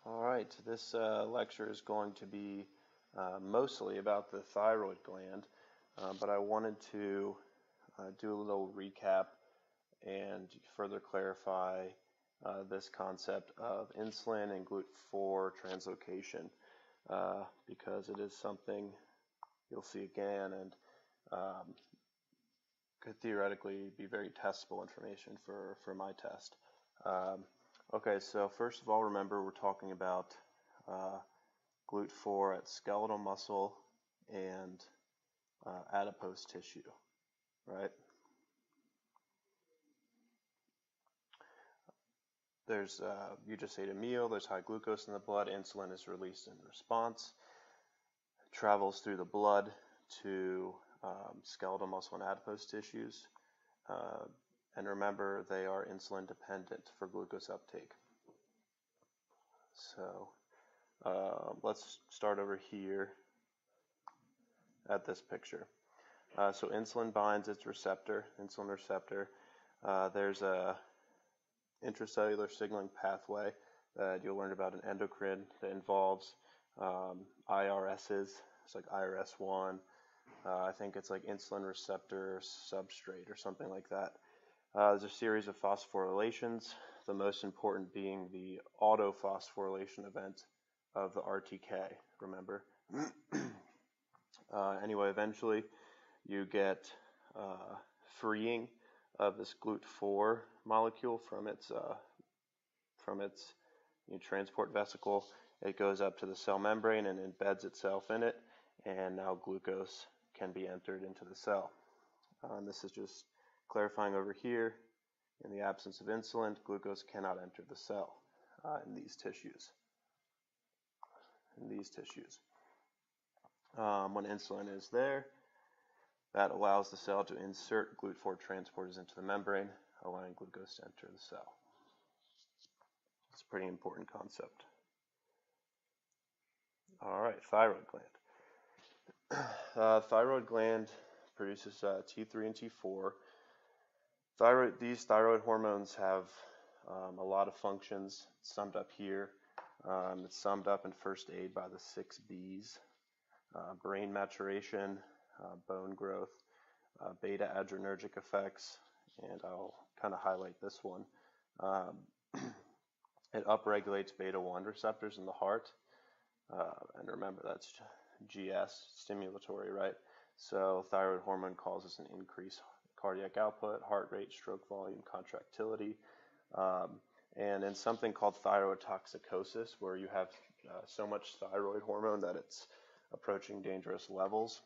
All right, this lecture is going to be mostly about the thyroid gland, but I wanted to do a little recap and further clarify this concept of insulin and GLUT4 translocation because it is something you'll see again and could theoretically be very testable information for my test. Okay, so first of all, remember we're talking about GLUT4 at skeletal muscle and adipose tissue, right? There's, you just ate a meal, there's high glucose in the blood, insulin is released in response, travels through the blood to skeletal muscle and adipose tissues. And remember, they are insulin dependent for glucose uptake. So let's start over here at this picture. So insulin binds its receptor, insulin receptor. There's a intracellular signaling pathway that you'll learn about in endocrine that involves IRSs. It's like IRS1. I think it's like insulin receptor substrate or something like that. There's a series of phosphorylations, the most important being the autophosphorylation event of the RTK, remember? Anyway, eventually you get freeing of this GLUT4 molecule from its transport vesicle. It goes up to the cell membrane and embeds itself in it, and now glucose can be entered into the cell. And this is just clarifying over here, in the absence of insulin, glucose cannot enter the cell in these tissues. When insulin is there, that allows the cell to insert GLUT4 transporters into the membrane, allowing glucose to enter the cell. It's a pretty important concept. All right, thyroid gland. Thyroid gland produces T3 and T4. These thyroid hormones have a lot of functions. It's summed up here. It's summed up in first aid by the 6 B's. Brain maturation, bone growth, beta adrenergic effects, and I'll kind of highlight this one. It upregulates beta-1 receptors in the heart, and remember that's GS, stimulatory, right? So thyroid hormone causes an increased cardiac output, heart rate, stroke volume, contractility, and in something called thyrotoxicosis, where you have so much thyroid hormone that it's approaching dangerous levels,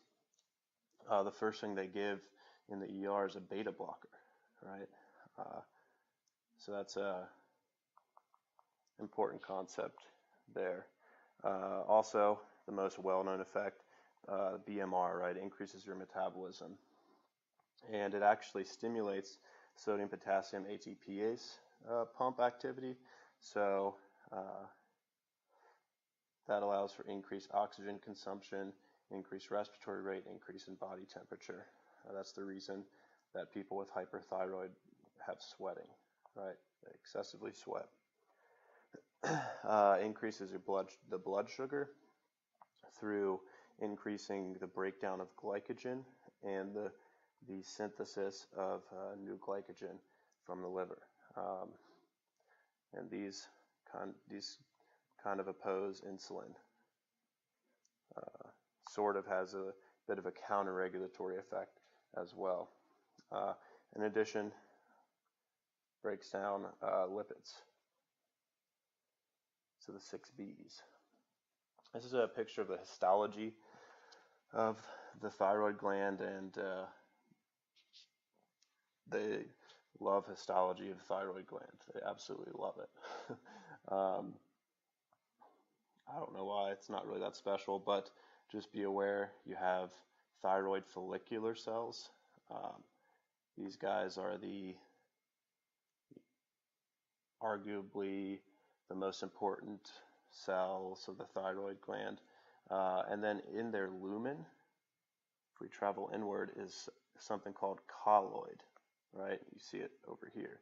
the first thing they give in the ER is a beta blocker, right? So that's a important concept there. Also, the most well-known effect, BMR, right, increases your metabolism, and it actually stimulates sodium-potassium ATPase pump activity. So that allows for increased oxygen consumption, increased respiratory rate, increase in body temperature. That's the reason that people with hyperthyroid have sweating, right? They excessively sweat. Increases the blood sugar through increasing the breakdown of glycogen and the synthesis of new glycogen from the liver. And these kind of oppose insulin. Sort of has a bit of a counter-regulatory effect as well. In addition, breaks down lipids. So the 6 B's. This is a picture of the histology of the thyroid gland, and they love histology of the thyroid gland. They absolutely love it. I don't know why, it's not really that special, but just be aware you have thyroid follicular cells. These guys are arguably the most important cells of the thyroid gland. And then in their lumen, if we travel inward, is something called colloid, right? You see it over here.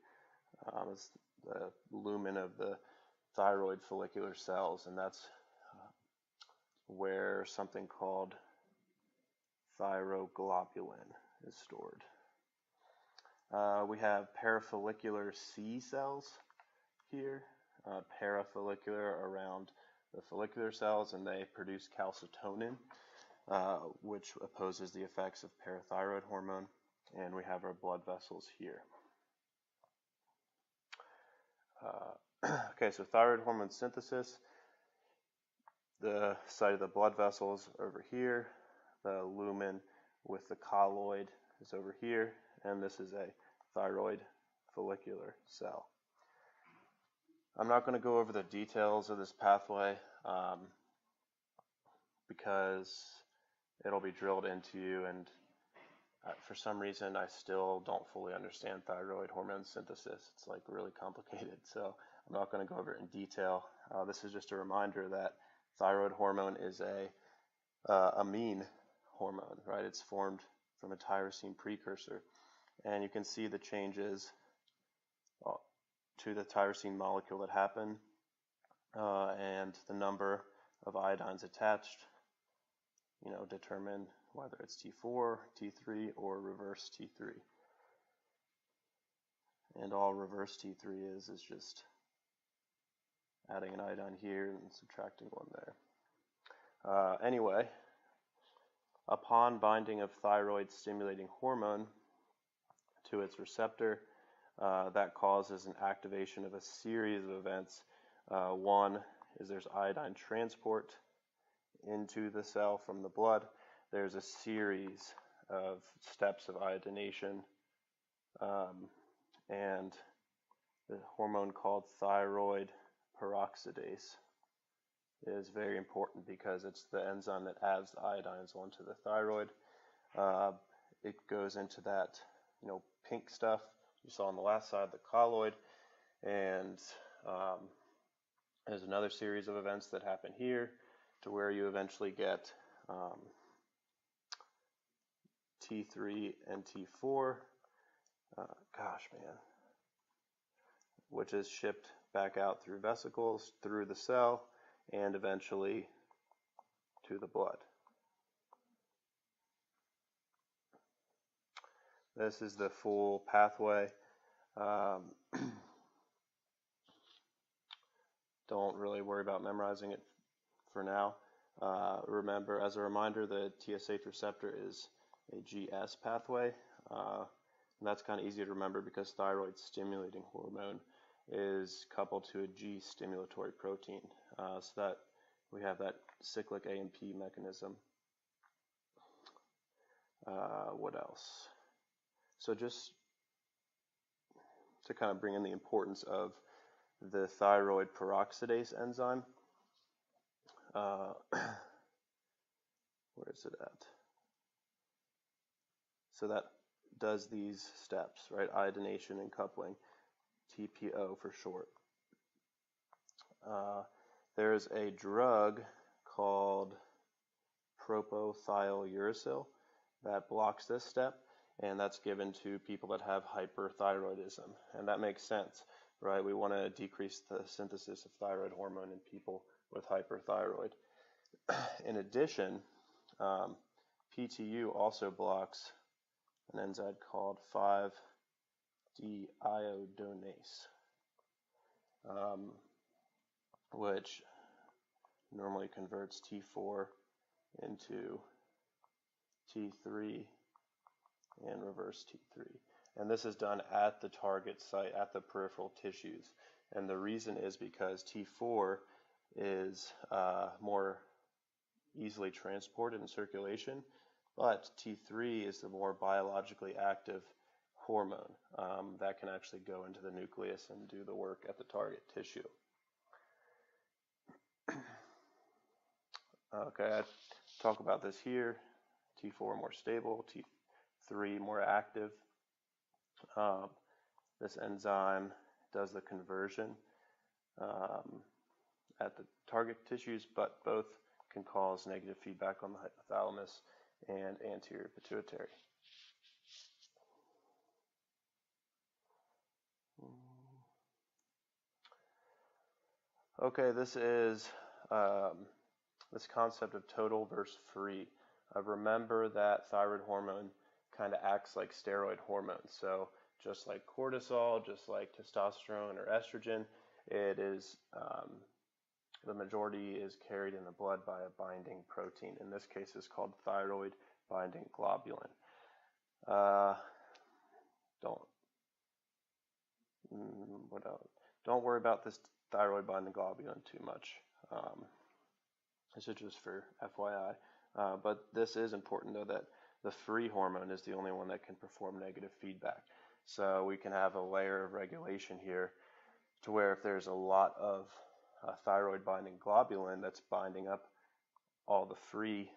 It's the lumen of the thyroid follicular cells, and that's where something called thyroglobulin is stored. We have parafollicular C cells here, parafollicular around the follicular cells, and they produce calcitonin, which opposes the effects of parathyroid hormone, and we have our blood vessels here. Okay, so thyroid hormone synthesis, the site of the blood vessels over here, the lumen with the colloid is over here, and this is a thyroid follicular cell. I'm not going to go over the details of this pathway because it'll be drilled into you, and for some reason I still don't fully understand thyroid hormone synthesis. It's like really complicated, so I'm not going to go over it in detail. This is just a reminder that thyroid hormone is a amine hormone, right? It's formed from a tyrosine precursor, and you can see the changes to the tyrosine molecule that happen, and the number of iodines attached, determine whether it's T4, T3, or reverse T3. And all reverse T3 is just adding an iodine here and subtracting one there. Anyway, upon binding of thyroid stimulating hormone to its receptor, that causes an activation of a series of events. One is there's iodine transport into the cell from the blood. There's a series of steps of iodination, and the hormone called thyroid peroxidase is very important because it's the enzyme that adds the iodines onto the thyroid. It goes into that pink stuff you saw on the last side, the colloid, and there's another series of events that happen here to where you eventually get T3 and T4, which is shipped back out through vesicles, through the cell, and eventually to the blood. This is the full pathway. Don't really worry about memorizing it for now. Remember, as a reminder, the TSH receptor is a GS pathway. And that's kind of easy to remember because thyroid stimulating hormone is coupled to a G stimulatory protein, so that we have that cyclic AMP mechanism. What else? So just to kind of bring in the importance of the thyroid peroxidase enzyme, where is it at? So that does these steps, right? Iodination and coupling, TPO for short. There's a drug called propylthiouracil that blocks this step, and that's given to people that have hyperthyroidism, and that makes sense, right? We want to decrease the synthesis of thyroid hormone in people with hyperthyroid. In addition, PTU also blocks an enzyme called 5-deiodinase, which normally converts T4 into T3 and reverse T3. And this is done at the target site, at the peripheral tissues. And the reason is because T4 is more easily transported in circulation, but T3 is the more biologically active hormone that can actually go into the nucleus and do the work at the target tissue. Okay, I talk about this here. T4 more stable, T3 more active. This enzyme does the conversion at the target tissues, but both can cause negative feedback on the hypothalamus and anterior pituitary. Okay, this is this concept of total versus free. Remember that thyroid hormone kind of acts like steroid hormones. So just like cortisol, just like testosterone or estrogen, it is the majority is carried in the blood by a binding protein. In this case, it's called thyroid binding globulin. Don't what else? Don't worry about this thyroid binding globulin too much. This is just for FYI. But this is important though, that the free hormone is the only one that can perform negative feedback. So we can have a layer of regulation here to where if there's a lot of thyroid binding globulin that's binding up all the free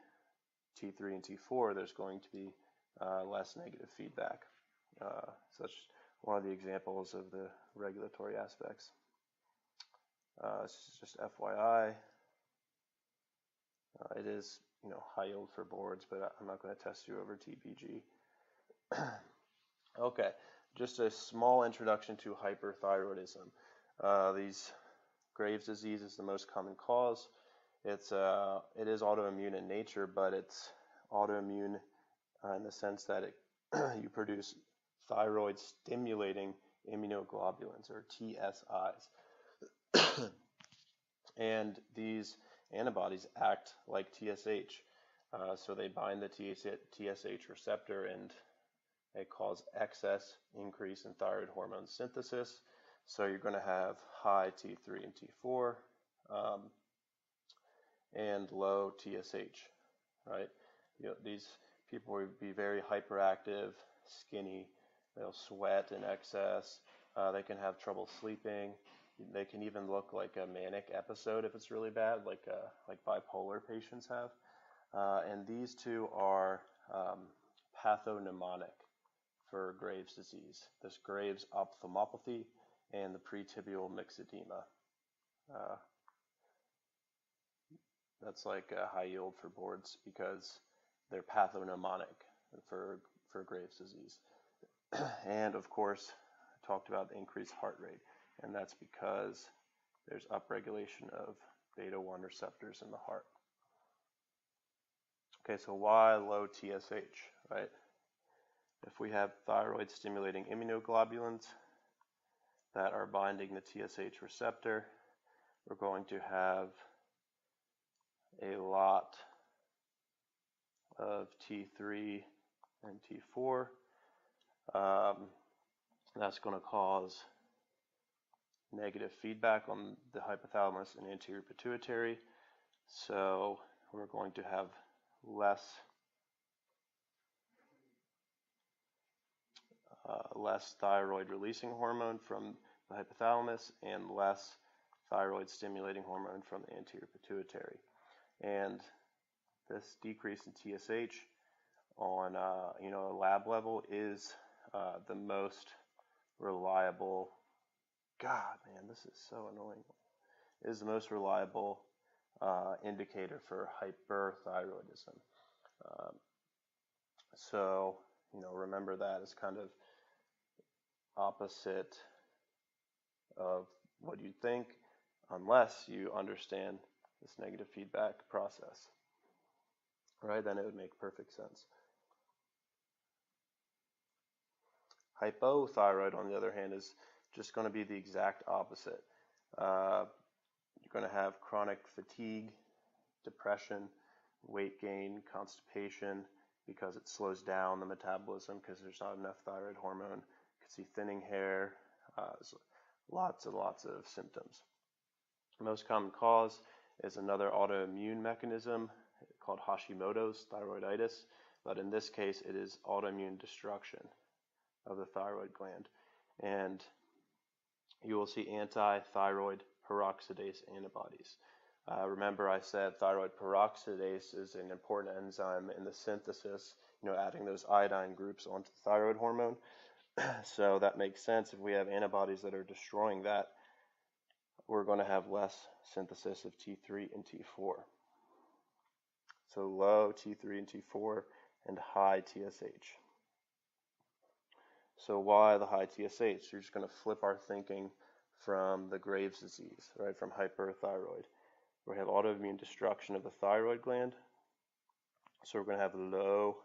T3 and T4, there's going to be less negative feedback. So that's one of the examples of the regulatory aspects. This is just FYI. It is, high yield for boards, but I'm not going to test you over TBG. Okay, just a small introduction to hyperthyroidism. These Graves' disease is the most common cause. It is autoimmune in nature, but it's autoimmune in the sense that you produce thyroid stimulating immunoglobulins, or TSIs. And these antibodies act like TSH. So they bind the TSH receptor and they cause excess increase in thyroid hormone synthesis. So you're going to have high T3 and T4 and low TSH, right? These people will be very hyperactive, skinny, they'll sweat in excess, they can have trouble sleeping. They can even look like a manic episode if it's really bad, like bipolar patients have. And these two are pathognomonic for Graves' disease. This Graves' ophthalmopathy and the pretibial myxedema. That's like a high yield for boards because they're pathognomonic for Graves' disease. And of course, I talked about the increased heart rate. And that's because there's upregulation of beta-1 receptors in the heart. Okay, so why low TSH, right? If we have thyroid stimulating immunoglobulins that are binding the TSH receptor, we're going to have a lot of T3 and T4. That's going to cause negative feedback on the hypothalamus and anterior pituitary. So we're going to have less thyroid releasing hormone from the hypothalamus and less thyroid stimulating hormone from the anterior pituitary. And this decrease in TSH on a lab level is the most reliable. God, man, this is so annoying. It is the most reliable indicator for hyperthyroidism. So, remember that as kind of opposite of what you think, unless you understand this negative feedback process. Right? Then it would make perfect sense. Hypothyroid, on the other hand, is just going to be the exact opposite. You're going to have chronic fatigue, depression, weight gain, constipation, because it slows down the metabolism because there's not enough thyroid hormone. You can see thinning hair, lots and lots of symptoms. The most common cause is another autoimmune mechanism called Hashimoto's thyroiditis, but in this case it is autoimmune destruction of the thyroid gland. And you will see anti-thyroid peroxidase antibodies. Remember I said thyroid peroxidase is an important enzyme in the synthesis, adding those iodine groups onto the thyroid hormone. So that makes sense. If we have antibodies that are destroying that, we're going to have less synthesis of T3 and T4. So low T3 and T4 and high TSH. So why the high TSH? You're just going to flip our thinking from the Graves' disease, right, from hyperthyroid. We have autoimmune destruction of the thyroid gland. So we're going to have low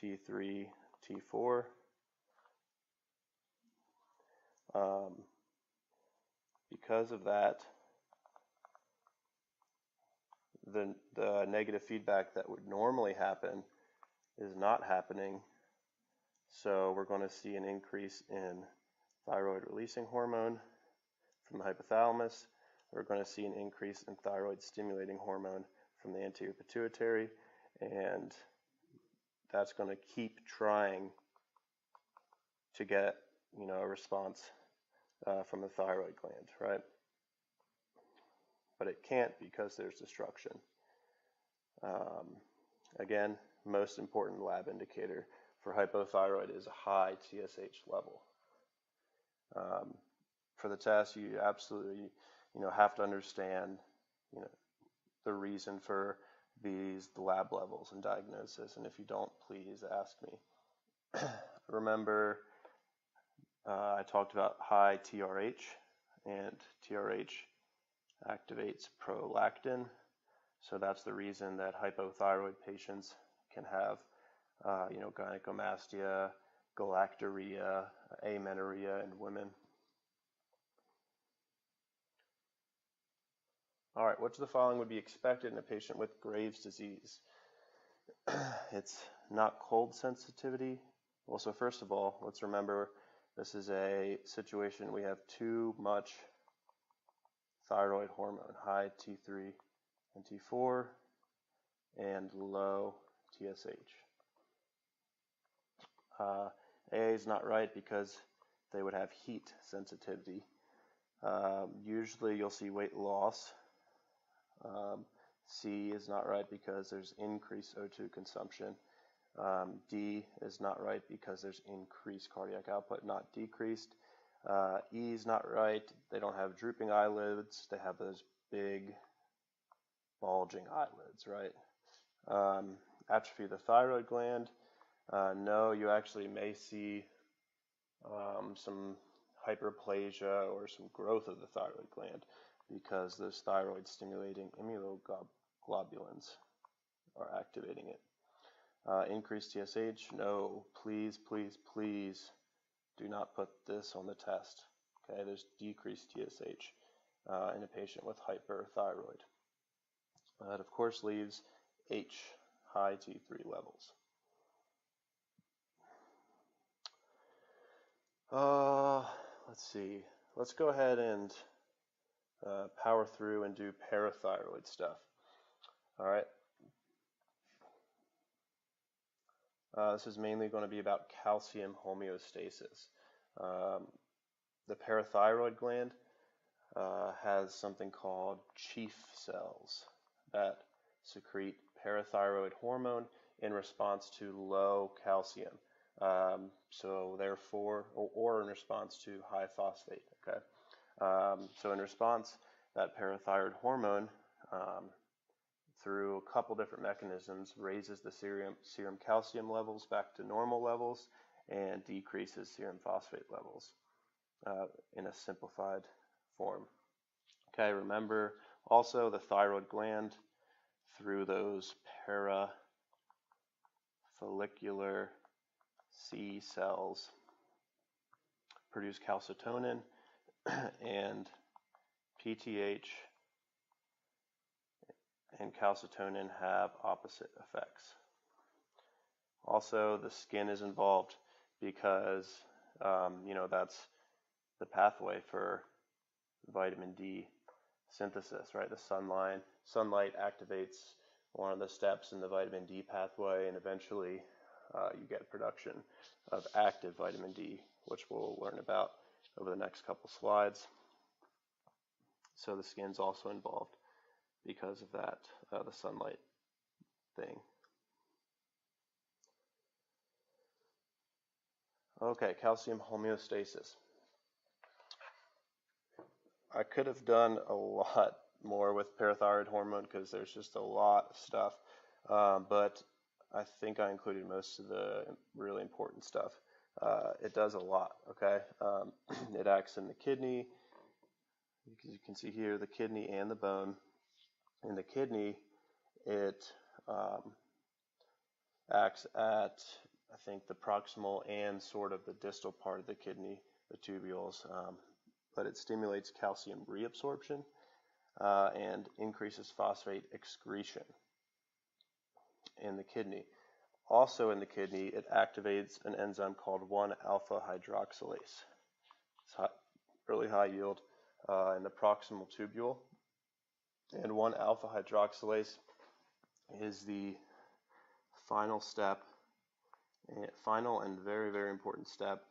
T3, T4. Because of that, the negative feedback that would normally happen is not happening. So we're going to see an increase in thyroid releasing hormone from the hypothalamus. We're going to see an increase in thyroid stimulating hormone from the anterior pituitary, and that's going to keep trying to get, a response from the thyroid gland, right? But it can't because there's destruction. Again, most important lab indicator for hypothyroid is a high TSH level. For the test, you absolutely, have to understand, the reason for the lab levels and diagnosis. And if you don't, please ask me. Remember, I talked about high TRH, and TRH activates prolactin. So that's the reason that hypothyroid patients can have, gynecomastia, galactorrhea, amenorrhea in women. All right, which of the following would be expected in a patient with Graves' disease? It's not cold sensitivity. Well, so first of all, let's remember this is a situation we have too much thyroid hormone, high T3 and T4, and low TSH. A is not right because they would have heat sensitivity. Usually you'll see weight loss. C is not right because there's increased O2 consumption. D is not right because there's increased cardiac output, not decreased. E is not right. They don't have drooping eyelids. They have those big bulging eyelids, right? Atrophy of the thyroid gland. No, you actually may see some hyperplasia or some growth of the thyroid gland because those thyroid stimulating immunoglobulins are activating it. Increased TSH, no, please, please, please do not put this on the test. Okay, there's decreased TSH in a patient with hyperthyroid. That of course leaves H, high T3 levels. Let's see. Let's go ahead and power through and do parathyroid stuff. All right. This is mainly going to be about calcium homeostasis. The parathyroid gland has something called chief cells that secrete parathyroid hormone in response to low calcium. So therefore, or in response to high phosphate. Okay. So in response, that parathyroid hormone, through a couple different mechanisms, raises the serum calcium levels back to normal levels and decreases serum phosphate levels in a simplified form. Okay, remember also the thyroid gland through those parafollicular C cells produce calcitonin, and PTH and calcitonin have opposite effects. Also, the skin is involved because, that's the pathway for vitamin D synthesis, right? The sunlight activates one of the steps in the vitamin D pathway, and eventually you get production of active vitamin D, which we'll learn about over the next couple slides. So the skin's also involved because of that, the sunlight thing. Okay, calcium homeostasis. I could have done a lot more with parathyroid hormone because there's just a lot of stuff, but I think I included most of the really important stuff. it does a lot, okay? It acts in the kidney. You can see here the kidney and the bone. In the kidney, it acts at, I think, the proximal and sort of the distal part of the kidney, the tubules, but it stimulates calcium reabsorption and increases phosphate excretion in the kidney. Also in the kidney, it activates an enzyme called 1-alpha hydroxylase. It's really high yield in the proximal tubule. And 1-alpha hydroxylase is the final step, final and very, very important step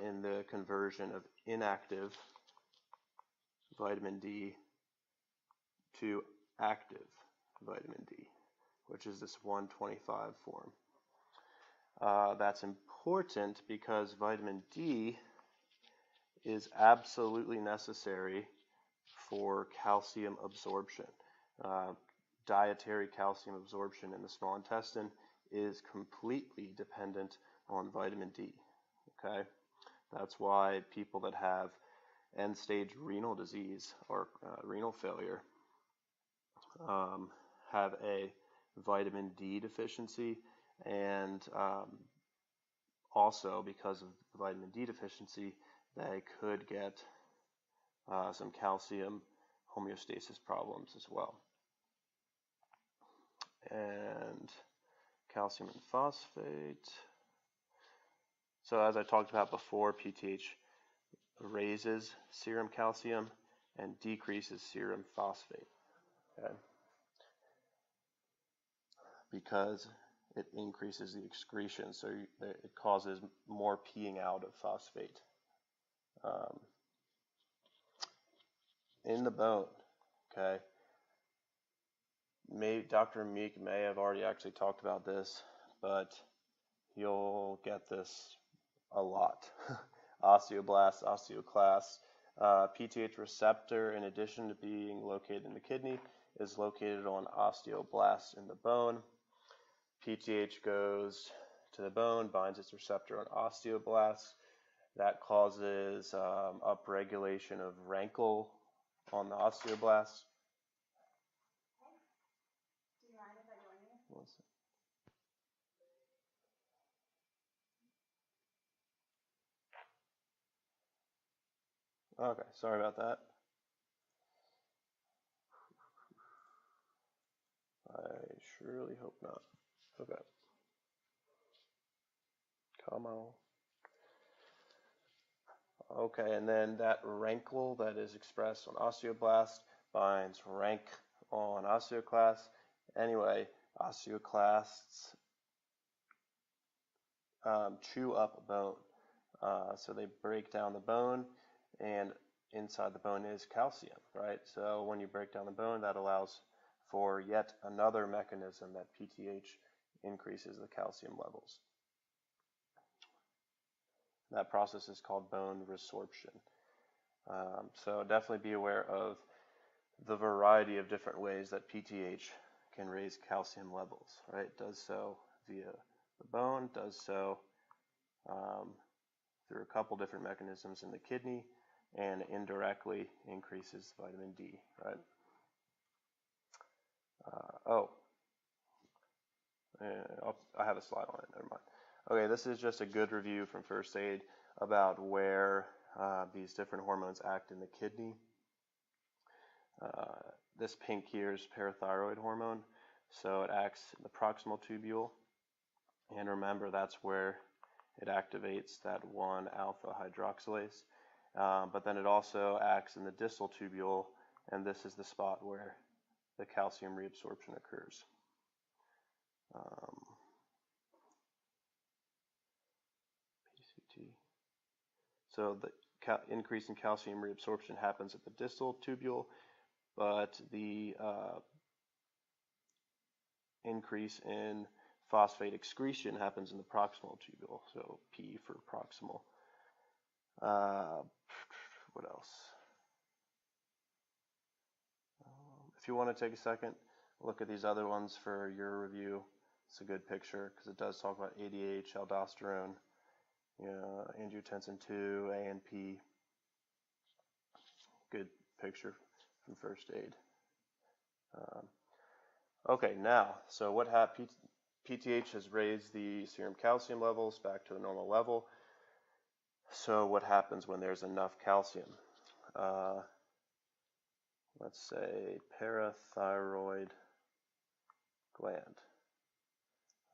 in the conversion of inactive vitamin D to active vitamin D, which is this 125 form. That's important because vitamin D is absolutely necessary for calcium absorption. Dietary calcium absorption in the small intestine is completely dependent on vitamin D. Okay, that's why people that have end-stage renal disease or renal failure have a vitamin D deficiency, and also because of vitamin D deficiency, they could get some calcium homeostasis problems as well. And calcium and phosphate. So as I talked about before, PTH raises serum calcium and decreases serum phosphate. Okay? Because it increases the excretion, so it causes more peeing out of phosphate. In the bone, okay, Dr. Meek may have already actually talked about this, but you'll get this a lot. Osteoblasts, osteoclasts. PTH receptor, in addition to being located in the kidney, is located on osteoblasts in the bone. PTH goes to the bone, binds its receptor on osteoblasts. That causes upregulation of rankle on the osteoblasts. Do you mind if I join you? Okay, sorry about that. I surely hope not. Okay. Come on. Okay, and then that rankle that is expressed on osteoblast binds rank on osteoclasts. Anyway, osteoclasts chew up bone. So they break down the bone, and inside the bone is calcium, right? So when you break down the bone, that allows for yet another mechanism that PTH increases the calcium levels. That process is called bone resorption. So definitely be aware of the variety of different ways that PTH can raise calcium levels, right? It does so via the bone, does so through a couple different mechanisms in the kidney, and indirectly increases vitamin D, right? I have a slide on it, never mind. Okay, this is just a good review from first aid about where these different hormones act in the kidney. This pink here is parathyroid hormone, so it acts in the proximal tubule, and remember that's where it activates that 1-alpha hydroxylase, but then it also acts in the distal tubule, and this is the spot where the calcium reabsorption occurs. PCT. So the increase in calcium reabsorption happens at the distal tubule, but the increase in phosphate excretion happens in the proximal tubule, so P for proximal. What else? If you want to take a second, look at these other ones for your review. It's a good picture because it does talk about ADH, aldosterone, angiotensin 2, ANP. Good picture from first aid. Okay, now, so what happened? PTH has raised the serum calcium levels back to the normal level. So what happens when there's enough calcium? Let's say parathyroid gland.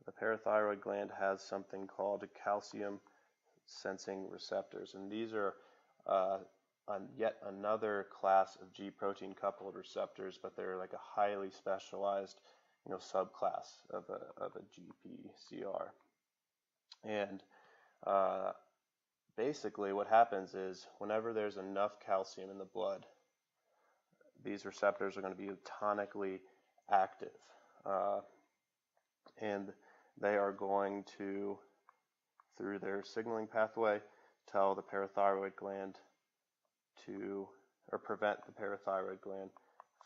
The parathyroid gland has something called calcium sensing receptors, and these are yet another class of G protein coupled receptors, but they're like a highly specialized, subclass of a GPCR. And basically, what happens is whenever there's enough calcium in the blood, these receptors are going to be tonically active, and they are going to, through their signaling pathway, tell the parathyroid gland to, or prevent the parathyroid gland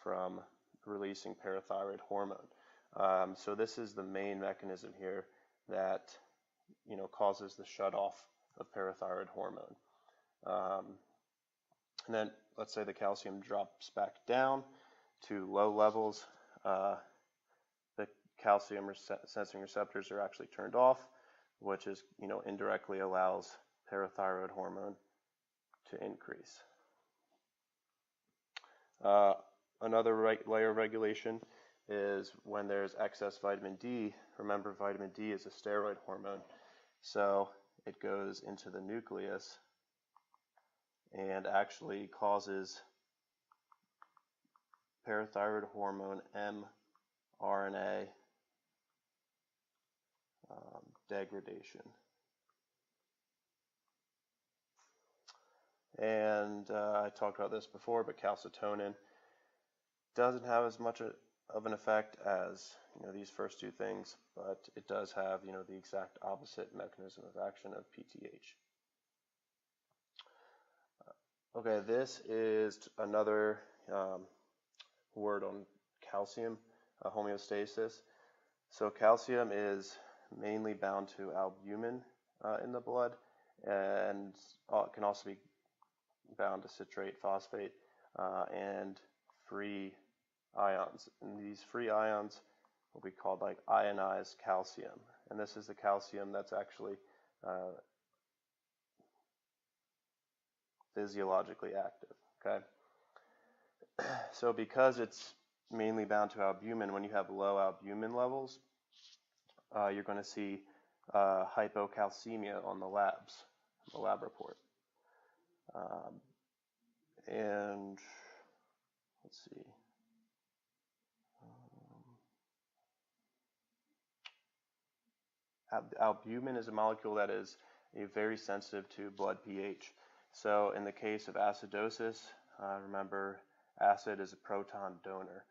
from releasing parathyroid hormone. So this is the main mechanism here that, causes the shutoff of parathyroid hormone. And then let's say the calcium drops back down to low levels. The calcium sensing receptors are actually turned off, which is, indirectly allows parathyroid hormone to increase. Another layer of regulation is when there's excess vitamin D. Remember, vitamin D is a steroid hormone, so it goes into the nucleus and actually causes parathyroid hormone mRNA degradation. And I talked about this before, but calcitonin doesn't have as much of an effect as these first two things, but it does have the exact opposite mechanism of action of PTH. Okay, this is another word on calcium, homeostasis. So calcium is mainly bound to albumin in the blood, and it can also be bound to citrate, phosphate, and free ions. And these free ions will be called like ionized calcium. And this is the calcium that's actually physiologically active. Okay. So because it's mainly bound to albumin, when you have low albumin levels, you're going to see hypocalcemia on the lab report. And let's see. Albumin is a molecule that is very sensitive to blood pH. So in the case of acidosis, remember acid is a proton donor.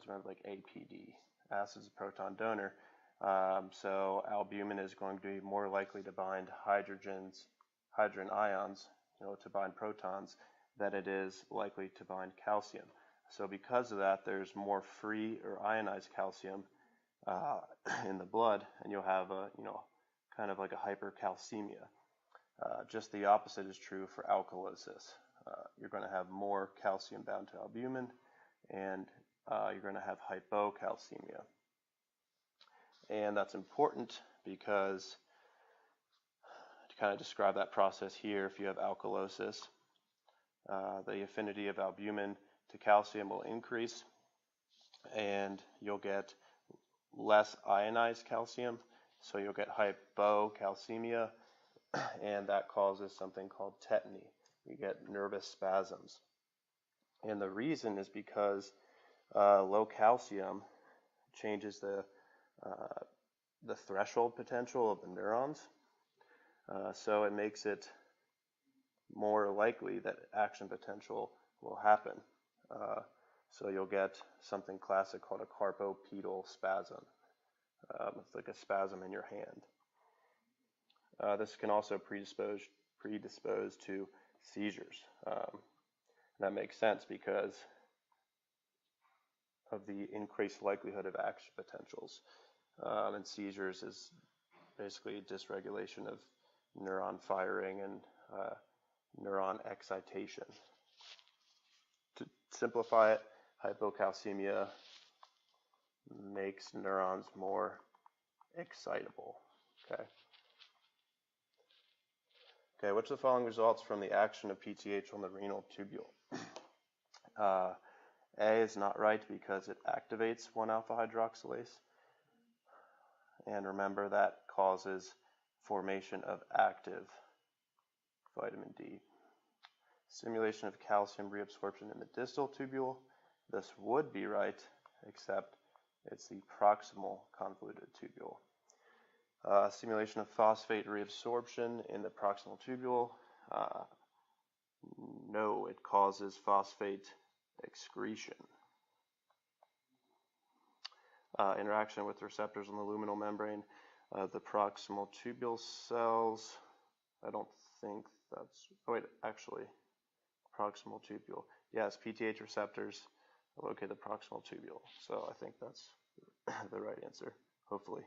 Remember like APD. Acid is a proton donor. So albumin is going to be more likely to bind hydrogen ions, to bind protons, than it is likely to bind calcium. So because of that, there's more free or ionized calcium in the blood, and you'll have a, kind of like a hypercalcemia. Just the opposite is true for alkalosis. You're going to have more calcium bound to albumin, and you're going to have hypocalcemia. And that's important because, to kind of describe that process here, if you have alkalosis, the affinity of albumin to calcium will increase, and you'll get less ionized calcium, so you'll get hypocalcemia, and that causes something called tetany. You get nervous spasms. And the reason is because low calcium changes the threshold potential of the neurons, so it makes it more likely that action potential will happen. So you'll get something classic called a carpopedal spasm. It's like a spasm in your hand. This can also predispose to seizures. That makes sense because of the increased likelihood of action potentials. And seizures is basically a dysregulation of neuron firing and neuron excitation. To simplify it, hypocalcemia makes neurons more excitable. Okay, which of the following results from the action of PTH on the renal tubule? A is not right because it activates 1-alpha hydroxylase. And remember that causes formation of active vitamin D. Stimulation of calcium reabsorption in the distal tubule. This would be right, except it's the proximal convoluted tubule. Stimulation of phosphate reabsorption in the proximal tubule. No, it causes phosphate excretion. Interaction with receptors on the luminal membrane of the proximal tubule cells. I don't think that's, oh wait, actually, proximal tubule. Yes, PTH receptors locate the proximal tubule. So I think that's the right answer, hopefully.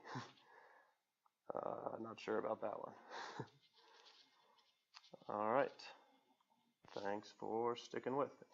Not sure about that one. All right. Thanks for sticking with me.